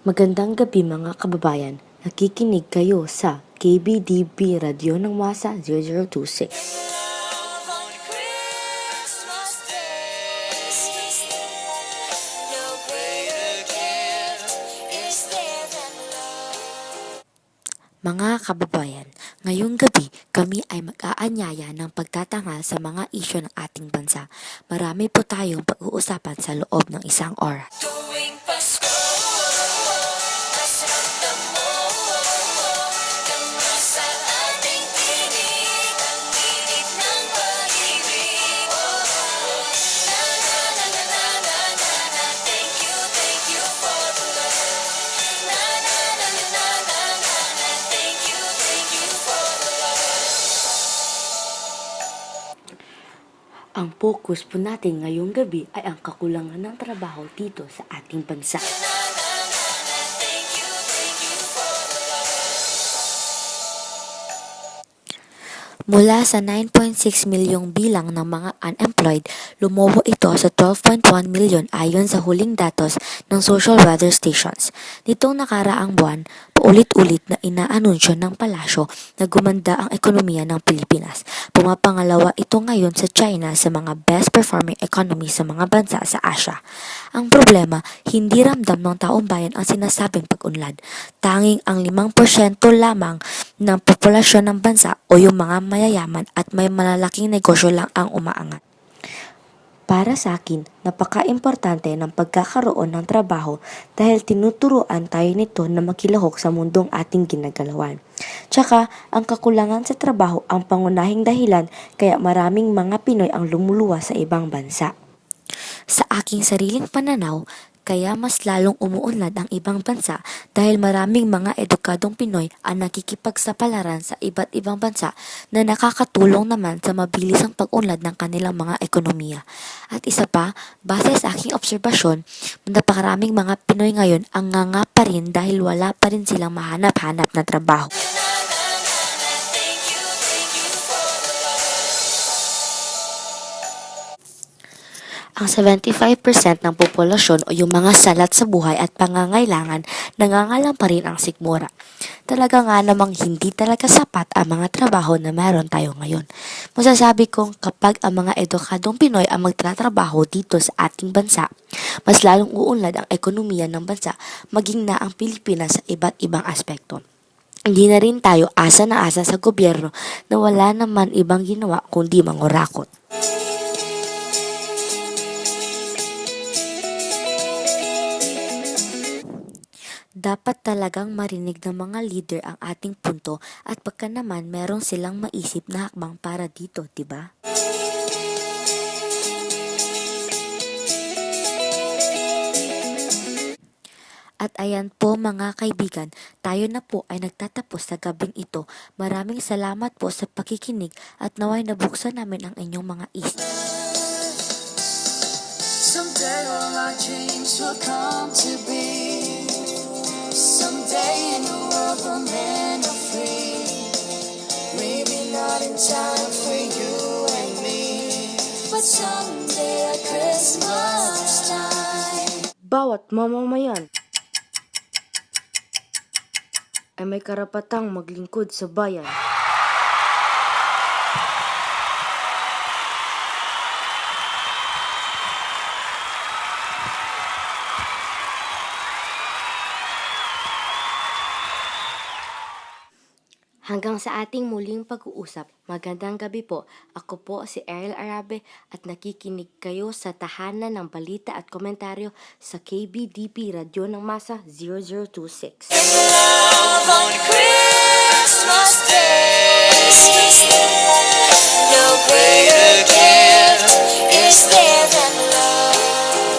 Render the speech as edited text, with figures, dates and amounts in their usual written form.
Magandang gabi mga kababayan. Nakikinig kayo sa KBDB Radio ng Masa 0026. Mga kababayan, ngayong gabi kami ay mag-aanyaya ng pagtatanghal sa mga isyu ng ating bansa. Marami po tayong pag-uusapan sa loob ng isang oras. Tuwing Pasko, masarap damo, dama sa ating tinig, ang init ng pag-ibig. Na na na na na na na na, thank you for the love. Na na na na na na na na, thank you for the love. Ang focus po natin ngayong gabi ay ang kakulangan ng trabaho dito sa ating bansa. Thank you for the love. Mula sa 9.6 milyong bilang ng mga unemployed, lumobo ito sa 12.1 milyon ayon sa huling datos ng social weather stations. Nitong nakaraang buwan, paulit-ulit na inaanunsyo ng palasyo na gumanda ang ekonomiya ng Pilipinas. Pumapangalawa ito ngayon sa China sa mga best performing economy sa mga bansa sa Asia. Ang problema, hindi ramdam ng taong bayan ang sinasabing pag-unlad. Tanging ang 5% lamang ng populasyon ng bansa o yung mga mayayaman at may malalaking negosyo lang ang umaangat. Para sa akin, napaka-importante ng pagkakaroon ng trabaho dahil tinuturuan tayo nito na makilahok sa mundong ating ginagalawan. Tsaka, ang kakulangan sa trabaho ang pangunahing dahilan kaya maraming mga Pinoy ang lumuluwas sa ibang bansa. Sa aking sariling pananaw, kaya mas lalong umuunlad ang ibang bansa dahil maraming mga edukadong Pinoy ang nakikipagsapalaran sa iba't ibang bansa na nakakatulong naman sa mabilisang pag-unlad ng kanilang mga ekonomiya. At isa pa, base sa aking obserbasyon, napakaraming mga Pinoy ngayon ang nganga pa rin dahil wala pa rin silang mahanap-hanap na trabaho. Thank you for the love. Ang 75% ng populasyon o yung mga salat sa buhay at pangangailangan, nangangalang pa rin ang sikmura. Talaga nga namang hindi talaga sapat ang mga trabaho na meron tayo ngayon. Masasabi kong kapag ang mga edukadong Pinoy ang magtatrabaho dito sa ating bansa, mas lalong uunlad ang ekonomiya ng bansa, maging na ang Pilipinas sa iba't ibang aspekto. Hindi na rin tayo asa na asa sa gobyerno na wala naman ibang ginawa kundi mangurakot. Dapat talagang marinig ng mga leader ang ating punto at pagka naman merong silang maisip na hakbang para dito, diba? At ayan po mga kaibigan, tayo na po ay nagtatapos sa gabing ito. Maraming salamat po sa pakikinig at naway nabuksan namin ang inyong mga isip. Someday all our dreams will come to be. Someday in a world where men are free. Maybe not in time for you and me, but someday at Christmas time. Bawat mamamayan ay may karapatang maglingkod sa bayan. Hanggang sa ating muling pag-uusap, magandang gabi po. Ako po si Ariel Arabe at nakikinig kayo sa tahanan ng balita at komentaryo sa KBDP Radio ng Masa 0026. Love on Christmas Day.